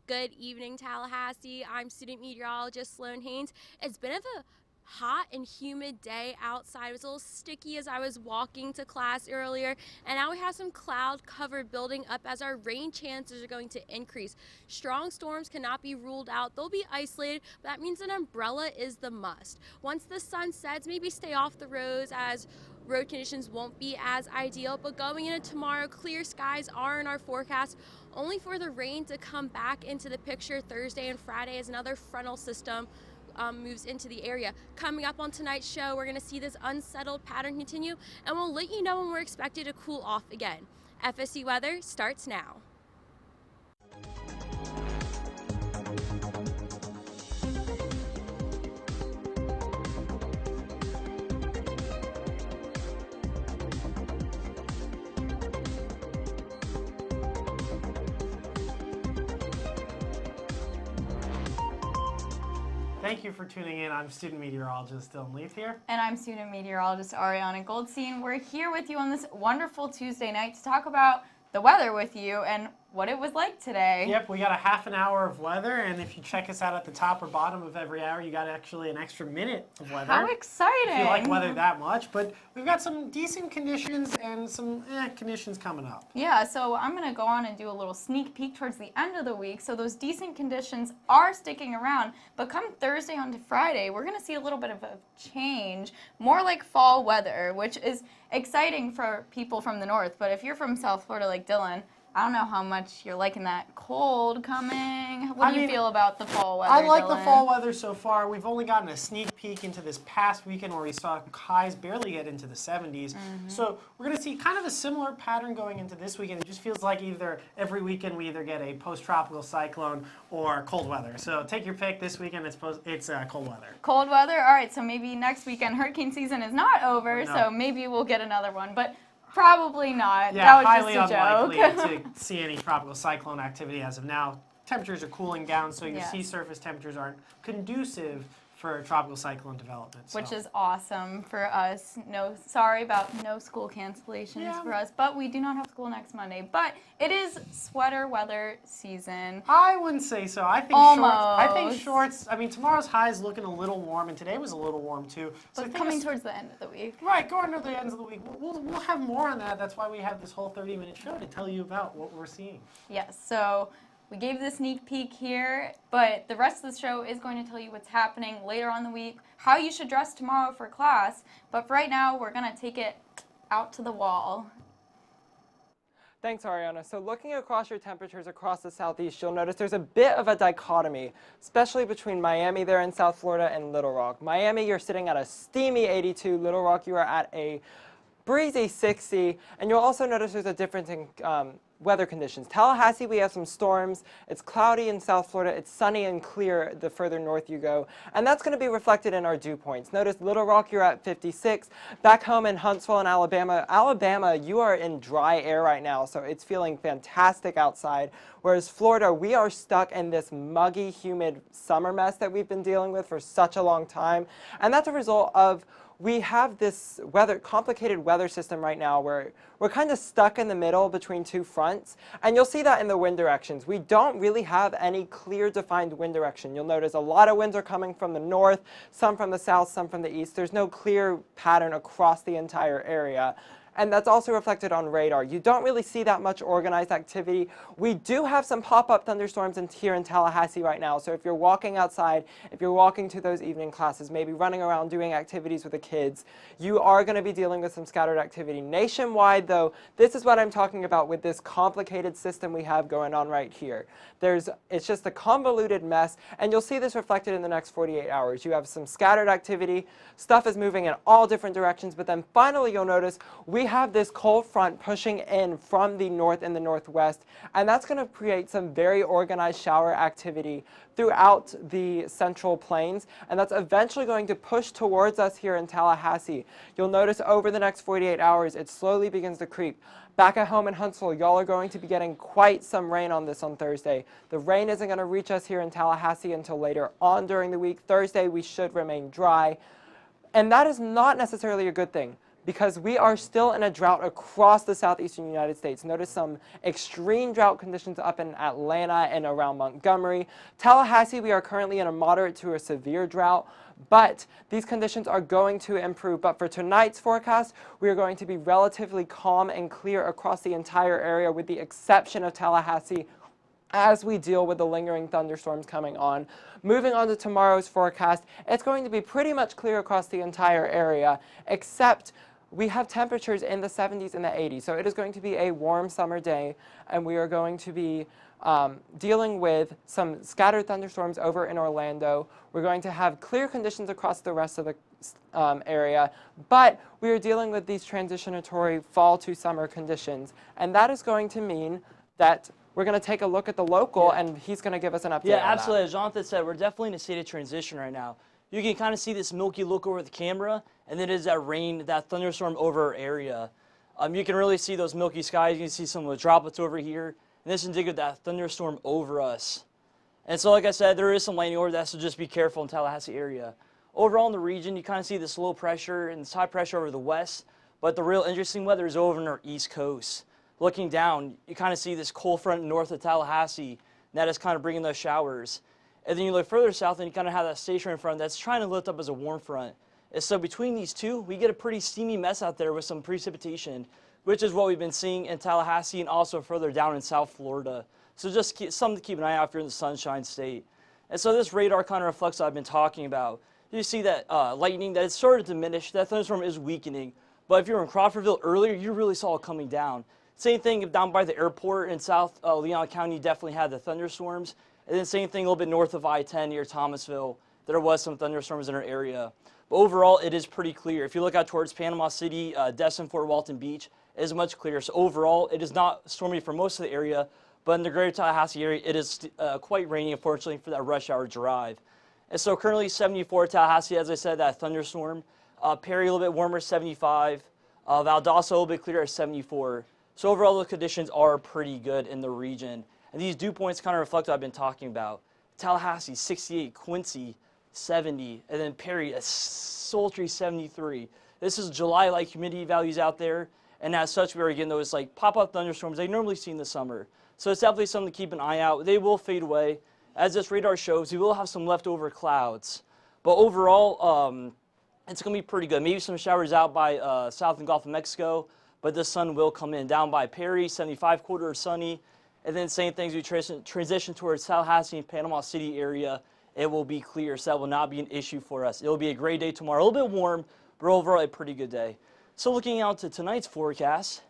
Good evening, Tallahassee. I'm student meteorologist Sloan Haynes. It's been a hot and humid day outside. It was a little sticky as I was walking to class earlier, and now we have some cloud cover building up as our rain chances are going to increase. Strong storms cannot be ruled out. They'll be isolated, but that means an umbrella is the must. Once the sun sets, maybe stay off the roads as road conditions won't be as ideal, but going into tomorrow, clear skies are in our forecast, only for the rain to come back into the picture Thursday and Friday as another frontal system moves into the area. Coming up on tonight's show, we're going to see this unsettled pattern continue, and we'll let you know when we're expected to cool off again. FSU weather starts now. Thank you for tuning in. I'm student meteorologist Dylan Leaf here. And I'm student meteorologist Ariana Goldstein. We're here with you on this wonderful Tuesday night to talk about the weather with you and what it was like today. Yep, we got a half an hour of weather, and if you check us out at the top or bottom of every hour, you got actually an extra minute of weather. How exciting! If you like weather that much, but we've got some decent conditions and some conditions coming up. Yeah, so I'm going to go on and do a little sneak peek towards the end of the week. So those decent conditions are sticking around, but come Thursday on to Friday, we're going to see a little bit of a change, more like fall weather, which is exciting for people from the north. But if you're from South Florida like Dylan, I don't know how much you're liking that cold coming. What do you feel about the fall weather, I like Dylan? the fall weather so far. We've only gotten a sneak peek into this past weekend where we saw highs barely get into the 70s. So we're going to see kind of a similar pattern going into this weekend. It just feels like either every weekend we either get a post-tropical cyclone or cold weather. So take your pick. This weekend it's cold weather. Cold weather? All right, so maybe next weekend hurricane season is not over, No. so maybe we'll get another one. But probably not. Yeah, that was highly just a unlikely joke. to see any tropical cyclone activity as of now. Temperatures are cooling down, so your Yes. sea surface temperatures aren't conducive for tropical cyclone development. Which is awesome for us. No, sorry about no school cancellations for us, but we do not have school next Monday. But it is sweater weather season. I wouldn't say so. I think shorts. I mean, tomorrow's high is looking a little warm, and today was a little warm too. So But coming towards the end of the week. right, going to the ends of the week, we'll have more on that. That's why we have this whole 30-minute show to tell you about what we're seeing. Yes, so we gave the sneak peek here, but the rest of the show is going to tell you what's happening later on the week, how you should dress tomorrow for class. But for right now, we're going to take it out to the wall. Thanks, Ariana. So looking across your temperatures across the southeast, you'll notice there's a bit of a dichotomy, especially between Miami there in South Florida and Little Rock. Miami, you're sitting at a steamy 82. Little Rock, you are at a breezy 60. And you'll also notice there's a difference in weather conditions. Tallahassee, we have some storms. It's cloudy in South Florida. It's sunny and clear the further north you go. And that's going to be reflected in our dew points. Notice Little Rock, you're at 56. Back home in Huntsville and Alabama, you are in dry air right now, so it's feeling fantastic outside. Whereas Florida, we are stuck in this muggy, humid summer mess that we've been dealing with for such a long time. And that's a result of we have this complicated weather system right now where we're kind of stuck in the middle between two fronts, and you'll see that in the wind directions. We don't really have any clear defined wind direction. You'll notice a lot of winds are coming from the north, some from the south, some from the east. There's no clear pattern across the entire area. And that's also reflected on radar. You don't really see that much organized activity. We do have some pop-up thunderstorms here in Tallahassee right now. So if you're walking outside, if you're walking to those evening classes, maybe running around doing activities with the kids, you are going to be dealing with some scattered activity. Nationwide, though, this is what I'm talking about with this complicated system we have going on right here. It's just a convoluted mess, and you'll see this reflected in the next 48 hours. You have some scattered activity. Stuff is moving in all different directions, but then finally you'll notice we have this cold front pushing in from the north and the northwest, and that's going to create some very organized shower activity throughout the central plains, and that's eventually going to push towards us here in Tallahassee. You'll notice over the next 48 hours, it slowly begins to creep. Back at home in Huntsville, y'all are going to be getting quite some rain on this on Thursday. The rain isn't going to reach us here in Tallahassee until later on during the week. Thursday, we should remain dry, and that is not necessarily a good thing. because we are still in a drought across the southeastern United States. Notice some extreme drought conditions up in Atlanta and around Montgomery. Tallahassee, we are currently in a moderate to a severe drought, but these conditions are going to improve. But for tonight's forecast, we are going to be relatively calm and clear across the entire area with the exception of Tallahassee as we deal with the lingering thunderstorms coming on. Moving on to tomorrow's forecast, it's going to be pretty much clear across the entire area, except we have temperatures in the 70s and the 80s. So it is going to be a warm summer day, and we are going to be dealing with some scattered thunderstorms over in Orlando. We're going to have clear conditions across the rest of the area, but we are dealing with these transitionatory fall to summer conditions, and that is going to mean that we're going to take a look at the local, and he's going to give us an update on absolutely. that. As Jonathan said, we're definitely in a state of transition right now. You can kind of see this milky look over the camera, and then there's that rain, that thunderstorm over our area. You can really see those milky skies. You can see some of the droplets over here, and this is indicative of that thunderstorm over us. And so, like I said, there is some lightning over that, so just be careful in Tallahassee area. Overall in the region, you kind of see this low pressure and this high pressure over the west, but the real interesting weather is over on our east coast. Looking down, you kind of see this cold front north of Tallahassee, and that is kind of bringing those showers. And then you look further south, and you kind of have that stationary front that's trying to lift up as a warm front. And so between these two, we get a pretty steamy mess out there with some precipitation, which is what we've been seeing in Tallahassee and also further down in South Florida. So just something to keep an eye out if you're in the Sunshine State. And so this radar kind of reflects what I've been talking about. You see that lightning, that it's started to diminish. That thunderstorm is weakening. But if you were in Crawfordville earlier, you really saw it coming down. Same thing down by the airport in South Leon County, you definitely had the thunderstorms. And then same thing a little bit north of I-10 near Thomasville. There was some thunderstorms in our area. But overall, it is pretty clear. If you look out towards Panama City, Destin, Fort Walton Beach, it is much clearer. So overall, it is not stormy for most of the area, but in the greater Tallahassee area, it is quite rainy, unfortunately, for that rush hour drive. And so currently 74 Tallahassee, as I said, that thunderstorm. Perry a little bit warmer, 75. Valdosta a little bit clearer at 74. So overall, the conditions are pretty good in the region. And these dew points kind of reflect what I've been talking about. Tallahassee, 68, Quincy, 70, and then Perry, a sultry 73. This is July-like humidity values out there, and as such, we are getting those like pop-up thunderstorms they normally see in the summer. So it's definitely something to keep an eye out. They will fade away. As this radar shows, we will have some leftover clouds. But overall, it's going to be pretty good. Maybe some showers out by south and Gulf of Mexico, but the sun will come in. Down by Perry, 75, quarter sunny. And then same things, we transition towards Tallahassee and Panama City area. It will be clear, so that will not be an issue for us. It will be a great day tomorrow. A little bit warm, but overall a pretty good day. So looking out to tonight's forecast,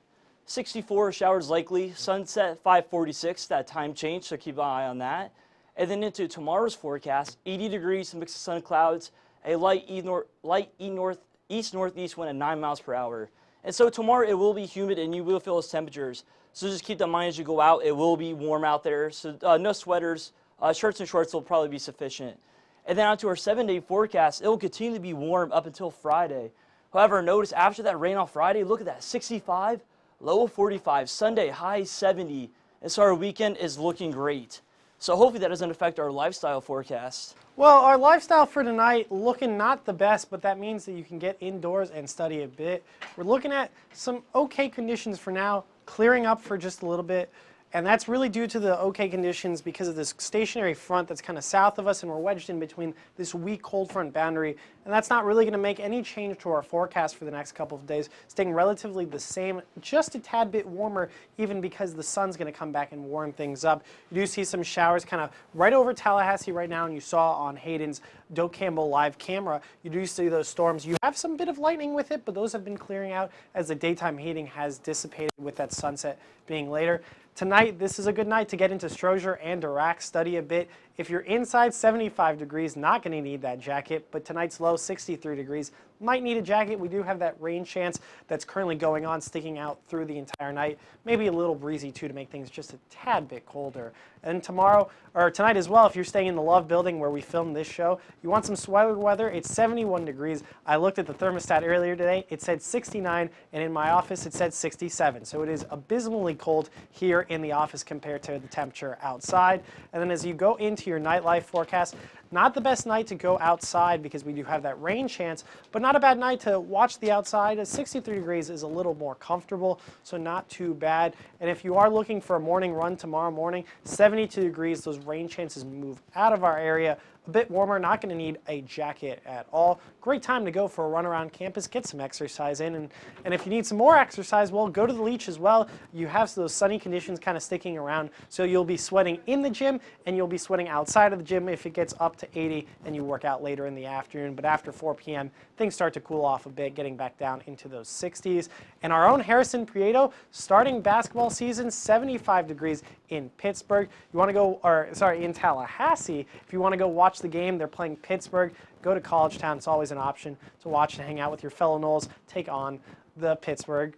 64 showers likely, sunset 5:46, that time change, so keep an eye on that. And then into tomorrow's forecast, 80 degrees, mix of sun and clouds, a light east-northeast wind at 9 miles per hour. And so tomorrow it will be humid and you will feel those temperatures. So just keep that in mind as you go out. It will be warm out there, so no sweaters. Shirts and shorts will probably be sufficient. And then on to our 7-day forecast, it will continue to be warm up until Friday. However, notice after that rain on Friday, look at that, 65, low of 45, Sunday, high 70. And so our weekend is looking great. So hopefully that doesn't affect our lifestyle forecast. Well, our lifestyle for tonight looking not the best, but that means that you can get indoors and study a bit. We're looking at some okay conditions for now, clearing up for just a little bit. And that's really due to the okay conditions because of this stationary front that's kind of south of us, and we're wedged in between this weak cold front boundary. And that's not really going to make any change to our forecast for the next couple of days, staying relatively the same, just a tad bit warmer, even because the sun's going to come back and warm things up. You do see some showers kind of right over Tallahassee right now, and you saw on Hayden's Doak Campbell live camera, you do see those storms. You have some bit of lightning with it, but those have been clearing out as the daytime heating has dissipated with that sunset being later. Tonight, this is a good night to get into Strozier and Iraq, study a bit. If you're inside 75 degrees, not going to need that jacket, but tonight's low 63 degrees. Might need a jacket. We do have that rain chance that's currently going on, sticking out through the entire night. Maybe a little breezy too to make things just a tad bit colder. And tomorrow, or tonight as well, if you're staying in the Love Building where we filmed this show, you want some sweater weather, it's 71 degrees. I looked at the thermostat earlier today, it said 69, and in my office it said 67. So it is abysmally cold here in the office compared to the temperature outside. And then as you go into your nightlife forecast, Not the best night to go outside because we do have that rain chance, but not a bad night to watch the outside. 63 degrees is a little more comfortable, so not too bad. And if you are looking for a morning run tomorrow morning, 72 degrees, those rain chances move out of our area. A bit warmer, not going to need a jacket at all. Great time to go for a run around campus, get some exercise in. And if you need some more exercise, well, go to the leach as well. You have those sunny conditions kind of sticking around, so you'll be sweating in the gym and you'll be sweating outside of the gym if it gets up to 80 and you work out later in the afternoon. But after 4 p.m., things start to cool off a bit, getting back down into those 60s. And our own Harrison Prieto, starting basketball season, 75 degrees in Pittsburgh. You want to go, or sorry, in Tallahassee. If you want to go watch the game, they're playing Pittsburgh. Go to College Town. It's always an option to watch and hang out with your fellow Noles, take on the Pittsburgh,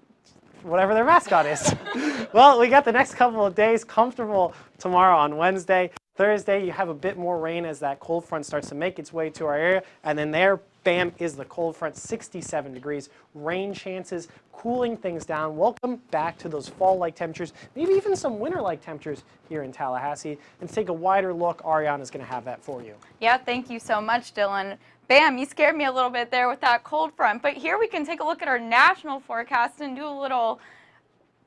whatever their mascot is. Well, we got the next couple of days comfortable tomorrow on Wednesday. Thursday, you have a bit more rain as that cold front starts to make its way to our area. And then there, bam, is the cold front, 67 degrees. Rain chances, cooling things down. Welcome back to those fall-like temperatures, maybe even some winter-like temperatures here in Tallahassee. And to take a wider look, Ariana's going to have that for you. Yeah, thank you so much, Dylan. Bam, you scared me a little bit there with that cold front. But here we can take a look at our national forecast and do a little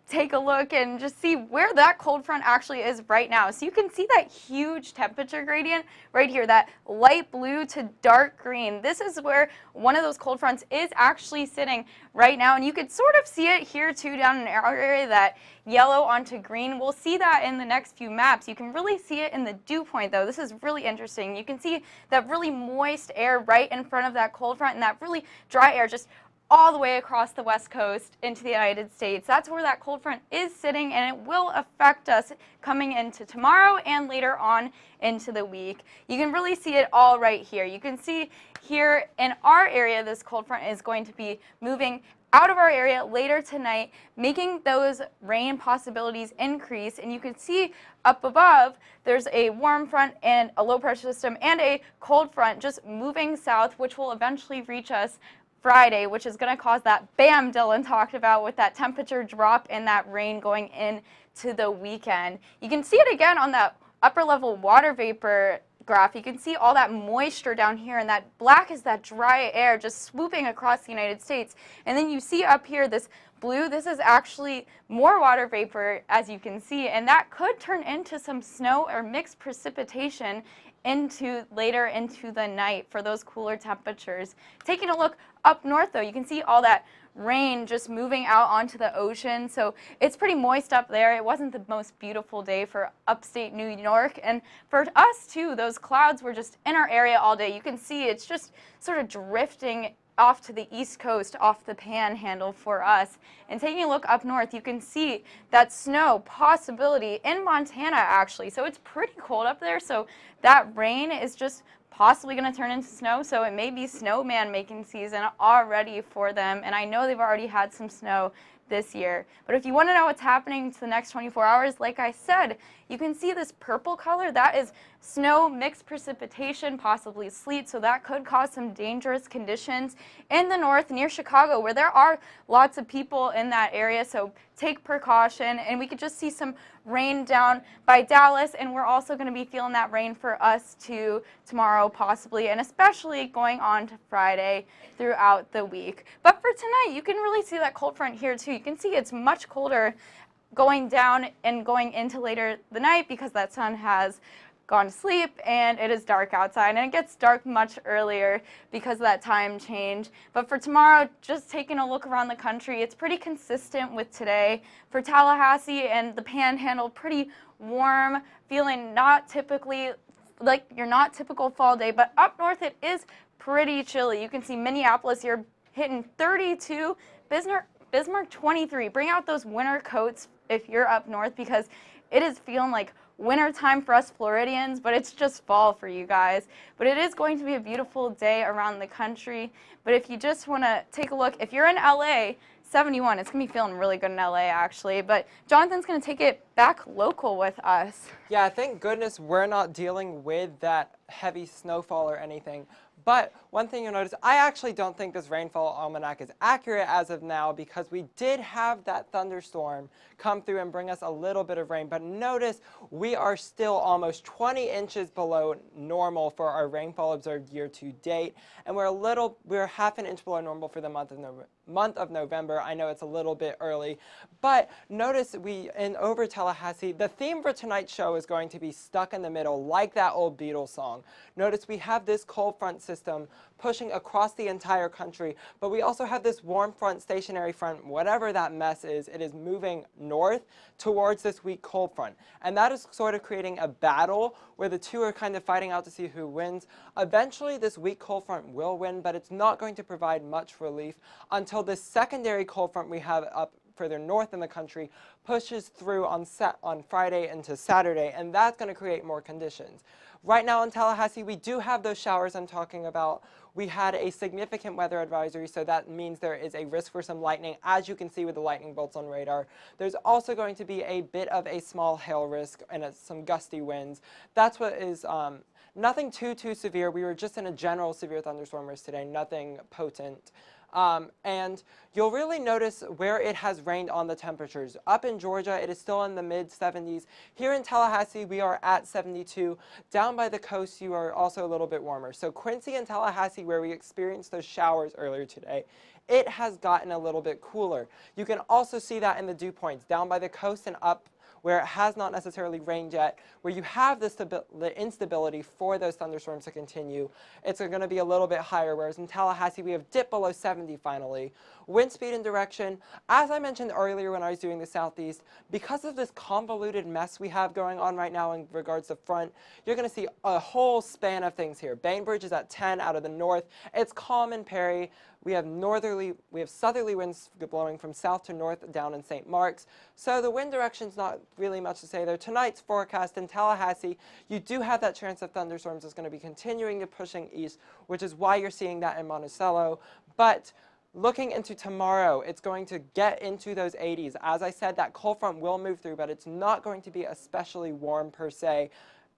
take a look and just see where that cold front actually is right now. So you can see that huge temperature gradient right here, that light blue to dark green. This is where one of those cold fronts is actually sitting right now. And you could sort of see it here too down in our area, that yellow onto green. We'll see that in the next few maps. You can really see it in the dew point though. This is really interesting. You can see that really moist air right in front of that cold front and that really dry air just all the way across the west coast into the United States. That's where that cold front is sitting, and it will affect us coming into tomorrow and later on into the week. You can really see it all right here. You can see here in our area, this cold front is going to be moving out of our area later tonight, making those rain possibilities increase. And you can see up above, there's a warm front and a low pressure system and a cold front just moving south, which will eventually reach us Friday, which is going to cause that bam Dylan talked about with that temperature drop and that rain going into the weekend. You can see it again on that upper level water vapor graph. You can see all that moisture down here, and that black is that dry air just swooping across the United States. And then you see up here this blue, this is actually more water vapor, as you can see, and that could turn into some snow or mixed precipitation later into the night for those cooler temperatures. Taking a look up north though, you can see all that rain just moving out onto the ocean, so it's pretty moist up there. It wasn't the most beautiful day for upstate New York, and for us too, those clouds were just in our area all day. You can see it's just sort of drifting off to the east coast, off the panhandle for us. And taking a look up north, you can see that snow possibility in Montana actually. So it's pretty cold up there, so that rain is just possibly going to turn into snow, so it may be snowman making season already for them. And I know they've already had some snow this year. But if you want to know what's happening to the next 24 hours, like I said, you can see this purple color. That is snow, mixed precipitation, possibly sleet, so that could cause some dangerous conditions in the north near Chicago, where there are lots of people in that area, so take precaution. And we could just see some rain down by Dallas, and we're also going to be feeling that rain for us too tomorrow possibly, and especially going on to Friday throughout the week. But for tonight, you can really see that cold front here too. You can see it's much colder going down and going into later the night because that sun has gone to sleep and it is dark outside, and it gets dark much earlier because of that time change. But for tomorrow, just taking a look around the country, it's pretty consistent with today. For Tallahassee and the Panhandle, pretty warm, feeling not typically like your not typical fall day, but up north it is pretty chilly. You can see Minneapolis here hitting 32, Bismarck 23. Bring out those winter coats if you're up north because it is feeling like winter time for us Floridians, but it's just fall for you guys. But it is going to be a beautiful day around the country. But if you just want to take a look, if you're in LA, 71, it's going to be feeling really good in LA actually. But Jonathan's going to take it back local with us. Yeah, thank goodness we're not dealing with that heavy snowfall or anything. But one thing you'll notice, I actually don't think this rainfall almanac is accurate as of now because we did have that thunderstorm come through and bring us a little bit of rain. But notice we are still almost 20 inches below normal for our rainfall observed year to date. And we're half an inch below normal for the month of November. I know it's a little bit early, but notice over Tallahassee, the theme for tonight's show is going to be stuck in the middle, like that old Beatles song. Notice we have this cold front system pushing across the entire country, but we also have this warm front, stationary front, whatever that mess is, it is moving north towards this weak cold front. And that is sort of creating a battle where the two are kind of fighting out to see who wins. Eventually, this weak cold front will win, but it's not going to provide much relief until this secondary cold front we have up further north in the country pushes through on Friday into Saturday, and that's going to create more conditions. Right now in Tallahassee, we do have those showers I'm talking about. We had a significant weather advisory, so that means there is a risk for some lightning, as you can see with the lightning bolts on radar. There's also going to be a bit of a small hail risk and some gusty winds. That's what is nothing too severe. We were just in a general severe thunderstorm risk today, nothing potent. And you'll really notice where it has rained on the temperatures. Up in Georgia, it is still in the mid-70s. Here in Tallahassee, we are at 72. Down by the coast, you are also a little bit warmer. So Quincy and Tallahassee, where we experienced those showers earlier today, it has gotten a little bit cooler. You can also see that in the dew points down by the coast and up where it has not necessarily rained yet, where you have the instability for those thunderstorms to continue. It's going to be a little bit higher, whereas in Tallahassee we have dipped below 70 finally. Wind speed and direction, as I mentioned earlier when I was doing the southeast, because of this convoluted mess we have going on right now in regards to front, you're going to see a whole span of things here. Bainbridge is at 10 out of the north. It's calm in Perry. We have southerly winds blowing from south to north down in St. Mark's. So the wind direction's not really much to say there. Tonight's forecast in Tallahassee, you do have that chance of thunderstorms is going to be continuing to pushing east, which is why you're seeing that in Monticello. But looking into tomorrow, it's going to get into those 80s. As I said, that cold front will move through, but it's not going to be especially warm per se,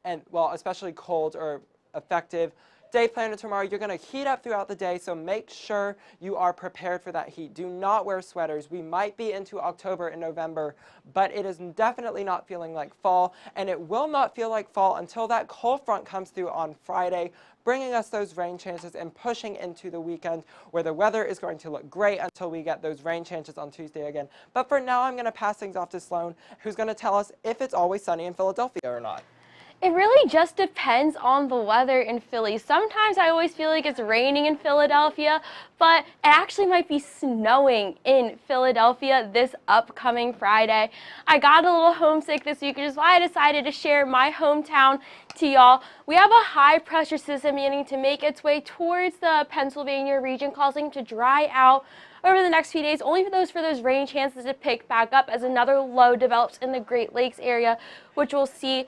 and well, especially cold or effective. Day planner tomorrow, you're going to heat up throughout the day, so make sure you are prepared for that heat. Do not wear sweaters. We might be into October and November, but it is definitely not feeling like fall, and it will not feel like fall until that cold front comes through on Friday, bringing us those rain chances and pushing into the weekend where the weather is going to look great until we get those rain chances on Tuesday again. But for now, I'm going to pass things off to Sloan, who's going to tell us if it's always sunny in Philadelphia or not. It really just depends on the weather in Philly. Sometimes I always feel like it's raining in Philadelphia, but it actually might be snowing in Philadelphia this upcoming Friday. I got a little homesick this week, which is why I decided to share my hometown to y'all. We have a high pressure system beginning to make its way towards the Pennsylvania region, causing it to dry out over the next few days, only for those rain chances to pick back up as another low develops in the Great Lakes area, which we'll see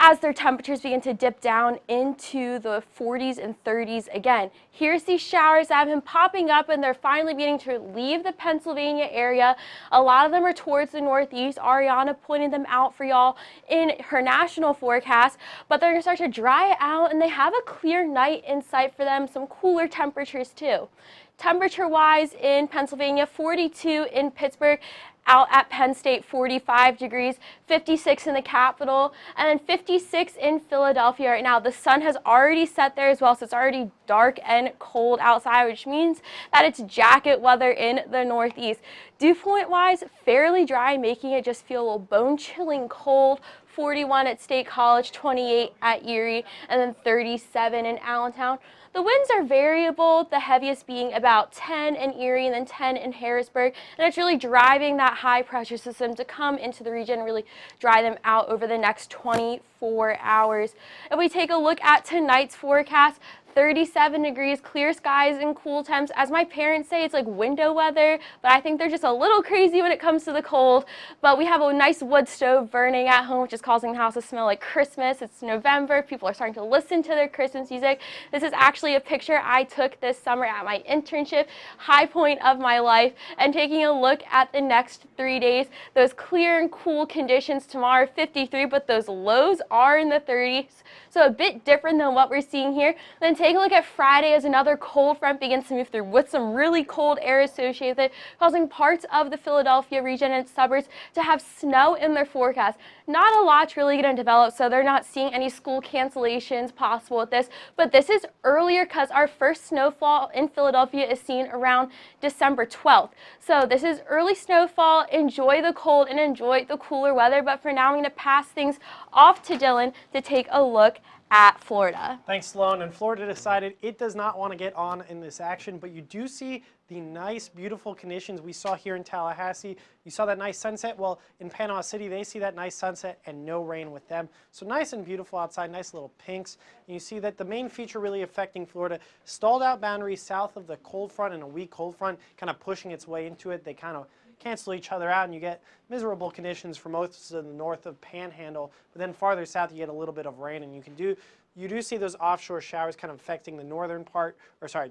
as their temperatures begin to dip down into the 40s and 30s again. Here's these showers that have been popping up, and they're finally beginning to leave the Pennsylvania area. A lot of them are towards the northeast. Ariana pointed them out for y'all in her national forecast, but they're going to start to dry out, and they have a clear night in sight for them, some cooler temperatures too. Temperature-wise in Pennsylvania, 42 in Pittsburgh, out at Penn State, 45 degrees, 56 in the capital, and then 56 in Philadelphia right now. The sun has already set there as well, so it's already dark and cold outside, which means that it's jacket weather in the northeast. Dew point-wise, fairly dry, making it just feel a little bone-chilling cold. 41 at State College, 28 at Erie, and then 37 in Allentown. The winds are variable, the heaviest being about 10 in Erie and then 10 in Harrisburg, and it's really driving that high pressure system to come into the region and really dry them out over the next 24 hours. If we take a look at tonight's forecast, 37 degrees, clear skies and cool temps. As my parents say, it's like window weather, but I think they're just a little crazy when it comes to the cold. But we have a nice wood stove burning at home, which is causing the house to smell like Christmas. It's November. People are starting to listen to their Christmas music. This is actually a picture I took this summer at my internship, high point of my life, and taking a look at the next 3 days. Those clear and cool conditions tomorrow, 53, but those lows are in the 30s. So a bit different than what we're seeing here. Then take a look at Friday as another cold front begins to move through with some really cold air associated with it, causing parts of the Philadelphia region and its suburbs to have snow in their forecast. Not a lot's really going to develop, so they're not seeing any school cancellations possible with this, but this is earlier because our first snowfall in Philadelphia is seen around December 12th. So this is early snowfall. Enjoy the cold and enjoy the cooler weather, but for now I'm going to pass things off to Dylan to take a look at Florida. Thanks, Sloan. And Florida decided it does not want to get on in this action, but you do see the nice, beautiful conditions we saw here in Tallahassee. You saw that nice sunset. Well, in Panama City, they see that nice sunset and no rain with them. So nice and beautiful outside, nice little pinks. And you see that the main feature really affecting Florida, stalled out boundaries south of the cold front and a weak cold front, kind of pushing its way into it. They kind of cancel each other out, and you get miserable conditions for most of the north of Panhandle. But then farther south, you get a little bit of rain, and you do see those offshore showers kind of affecting the northern part,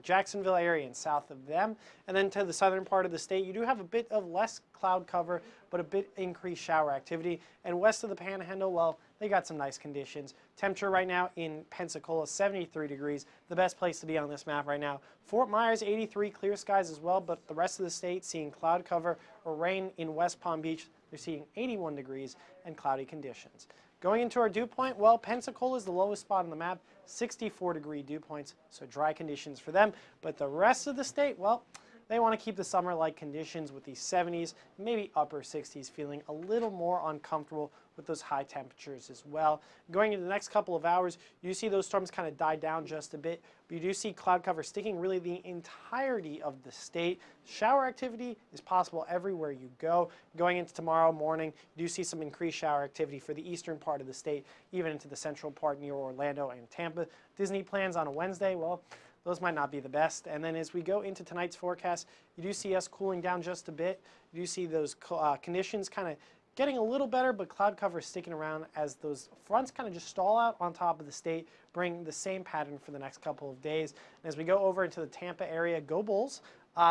Jacksonville area and south of them. And then to the southern part of the state, you do have a bit of less cloud cover, but a bit increased shower activity. And west of the Panhandle, well, they got some nice conditions. Temperature right now in Pensacola, 73 degrees, the best place to be on this map right now. Fort Myers, 83, clear skies as well, but the rest of the state seeing cloud cover or rain. In West Palm Beach, they're seeing 81 degrees and cloudy conditions. Going into our dew point, well, Pensacola is the lowest spot on the map, 64-degree dew points, so dry conditions for them. But the rest of the state, well, they want to keep the summer-like conditions with these 70s, maybe upper 60s, feeling a little more uncomfortable with those high temperatures as well. Going into the next couple of hours, you see those storms kind of die down just a bit, but you do see cloud cover sticking really the entirety of the state. Shower activity is possible everywhere you go. Going into tomorrow morning, you do see some increased shower activity for the eastern part of the state, even into the central part near Orlando and Tampa. Disney plans on a Wednesday, well, those might not be the best. And then as we go into tonight's forecast, you do see us cooling down just a bit. You do see those conditions kind of getting a little better, but cloud cover sticking around as those fronts kind of just stall out on top of the state, bring the same pattern for the next couple of days. And as we go over into the Tampa area, go Bulls,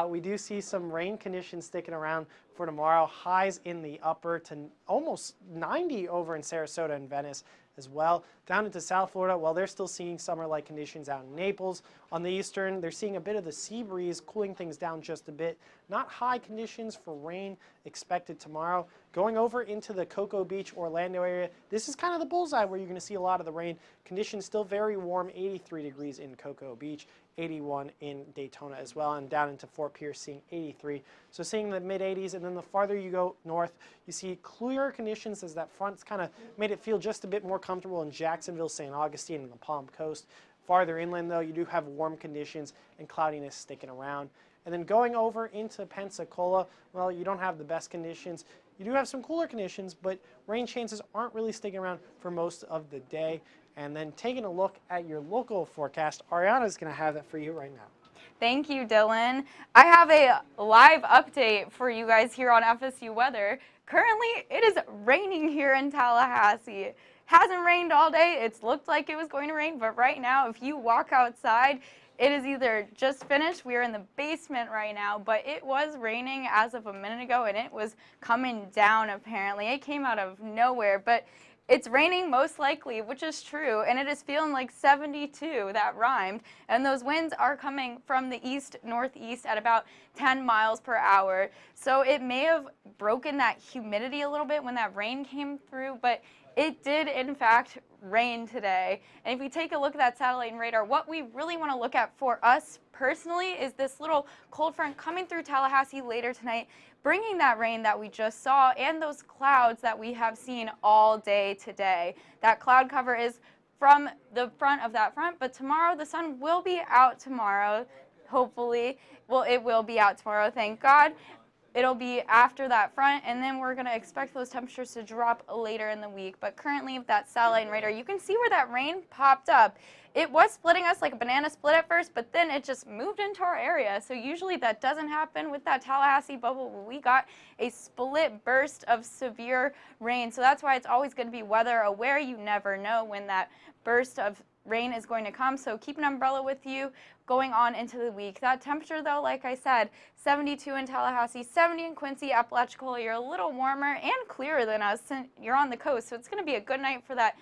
we do see some rain conditions sticking around for tomorrow. Highs in the upper to almost 90 over in Sarasota and Venice as well. Down into South Florida, well, they're still seeing summer-like conditions out in Naples. On the eastern, they're seeing a bit of the sea breeze, cooling things down just a bit. Not high conditions for rain expected tomorrow. Going over into the Cocoa Beach, Orlando area, this is kind of the bullseye where you're going to see a lot of the rain. Conditions still very warm, 83 degrees in Cocoa Beach, 81 in Daytona as well, and down into Fort Pierce seeing 83. So seeing the mid-80s, and then the farther you go north, you see clearer conditions as that front's kind of made it feel just a bit more comfortable in Jacksonville, St. Augustine, and the Palm Coast. Farther inland, though, you do have warm conditions and cloudiness sticking around. And then going over into Pensacola, well, you don't have the best conditions. You do have some cooler conditions, but rain chances aren't really sticking around for most of the day. And then taking a look at your local forecast, Ariana's going to have that for you right now. Thank you, Dylan. I have a live update for you guys here on FSU weather. Currently, it is raining here in Tallahassee. Hasn't rained all day. It's looked like it was going to rain, but right now, if you walk outside, it is either just finished. We are in the basement right now, but it was raining as of a minute ago, and it was coming down apparently. It came out of nowhere, but it's raining most likely, which is true, and it is feeling like 72, that rhymed, and those winds are coming from the east-northeast at about 10 miles per hour. So it may have broken that humidity a little bit when that rain came through, but it did, in fact, rain today. And if we take a look at that satellite and radar, what we really want to look at for us personally is this little cold front coming through Tallahassee later tonight, bringing that rain that we just saw and those clouds that we have seen all day today. That cloud cover is from the front of that front, but tomorrow the sun will be out tomorrow, hopefully. Well, it will be out tomorrow, thank God. It'll be after that front, and then we're going to expect those temperatures to drop later in the week. But currently with that satellite and radar, you can see where that rain popped up. It was splitting us like a banana split at first, but then it just moved into our area. So usually that doesn't happen with that Tallahassee bubble where we got a split burst of severe rain. So that's why it's always going to be weather aware. You never know when that burst of rain is going to come, so keep an umbrella with you going on into the week. That temperature, though, like I said, 72 in Tallahassee, 70 in Quincy, Apalachicola. You're a little warmer and clearer than us, and you're on the coast, so it's going to be a good night for that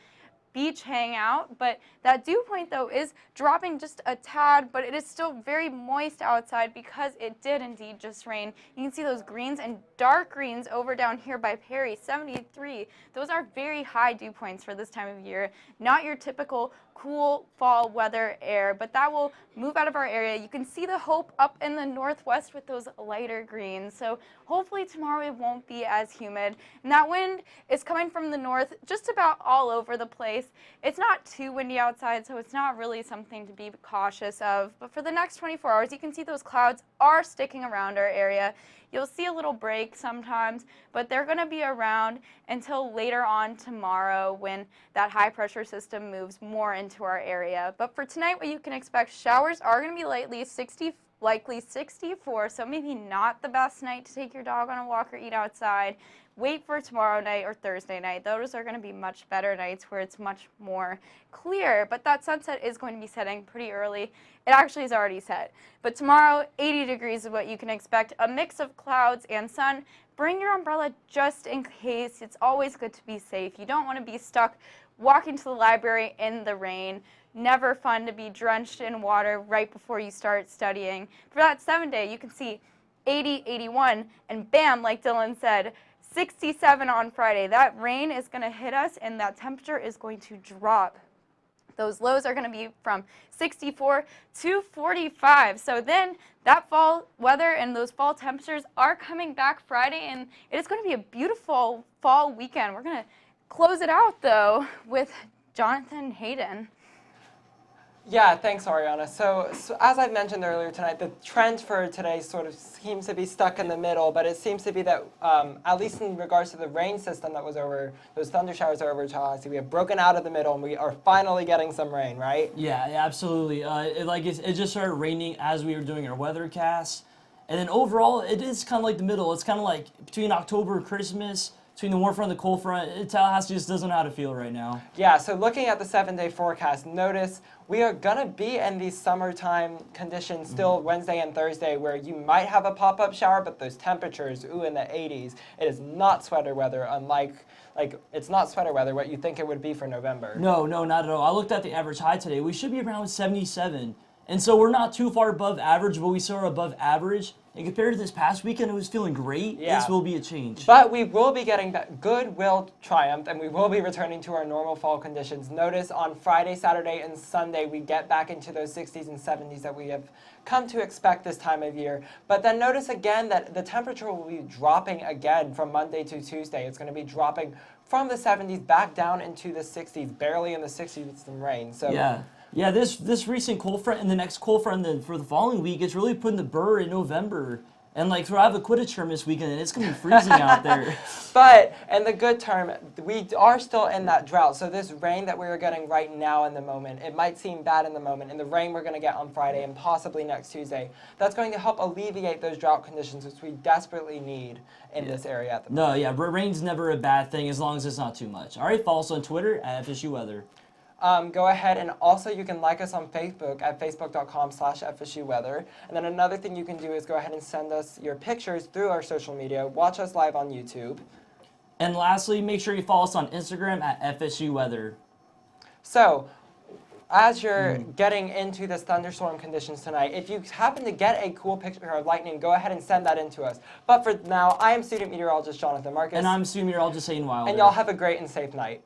beach hangout, but that dew point though is dropping just a tad, but it is still very moist outside because it did indeed just rain. You can see those greens and dark greens over down here by Perry, 73. Those are very high dew points for this time of year. Not your typical cool fall weather air, but that will move out of our area. You can see the hope up in the northwest with those lighter greens. So hopefully tomorrow it won't be as humid. And that wind is coming from the north just about all over the place. It's not too windy outside, so it's not really something to be cautious of. But for the next 24 hours, you can see those clouds are sticking around our area. You'll see a little break sometimes, but they're going to be around until later on tomorrow when that high pressure system moves more into our area. But for tonight, what you can expect, showers are going to be likely 64, so maybe not the best night to take your dog on a walk or eat outside. Wait for tomorrow night or Thursday night. Those are going to be much better nights where it's much more clear, but that sunset is going to be setting pretty early. It actually is already set. But tomorrow, 80 degrees is what you can expect. A mix of clouds and sun. Bring your umbrella just in case. It's always good to be safe. You don't want to be stuck walking to the library in the rain. Never fun to be drenched in water right before you start studying. For that 7-day, you can see 80, 81, and bam, like Dylan said, 67 on Friday. That rain is going to hit us and that temperature is going to drop. Those lows are going to be from 64 to 45. So then that fall weather and those fall temperatures are coming back Friday, and it is going to be a beautiful fall weekend. We're going to close it out though with Jonathan Hayden. Yeah, thanks, Ariana. So as I mentioned earlier tonight, the trend for today sort of seems to be stuck in the middle, but it seems to be that, at least in regards to the rain system that was over, those thunder showers are over Tallahassee, we have broken out of the middle and we are finally getting some rain, right? Yeah, absolutely. It just started raining as we were doing our weather casts. And then overall, it is kind of like the middle. It's kind of like between October and Christmas, between the warm front and the cold front. Tallahassee just doesn't know how to feel right now. Yeah, so looking at the 7-day forecast, notice we are going to be in these summertime conditions still Wednesday and Thursday where you might have a pop-up shower, but those temperatures, in the 80s. It is not sweater weather, it's not sweater weather what you think it would be for November. No, not at all. I looked at the average high today. We should be around 77. And so we're not too far above average, but we still are above average. And compared to this past weekend, it was feeling great. Yeah. This will be a change. But we will be getting that goodwill triumph, and we will be returning to our normal fall conditions. Notice on Friday, Saturday, and Sunday, we get back into those 60s and 70s that we have come to expect this time of year. But then notice again that the temperature will be dropping again from Monday to Tuesday. It's going to be dropping from the 70s back down into the 60s, barely in the 60s with some rain. So Yeah, this recent cold front and the next cold front for the following week, it's really putting the burr in November. And I have a Quidditch term this weekend, and it's going to be freezing out there. But in the good term, we are still in that drought. So this rain that we're getting right now in the moment, it might seem bad in the moment. And the rain we're going to get on Friday and possibly next Tuesday, that's going to help alleviate those drought conditions, which we desperately need in this area at the moment. No, yeah, rain's never a bad thing as long as it's not too much. All right, follow us on Twitter at FSU Weather. Go ahead and also you can like us on Facebook at facebook.com/FSU Weather. And then another thing you can do is go ahead and send us your pictures through our social media. Watch us live on YouTube. And lastly, make sure you follow us on Instagram at FSU Weather. So, as you're getting into this thunderstorm conditions tonight, if you happen to get a cool picture of lightning, go ahead and send that in to us. But for now, I am student meteorologist Jonathan Marcus. And I'm student meteorologist Hayden Wilder. And y'all have a great and safe night.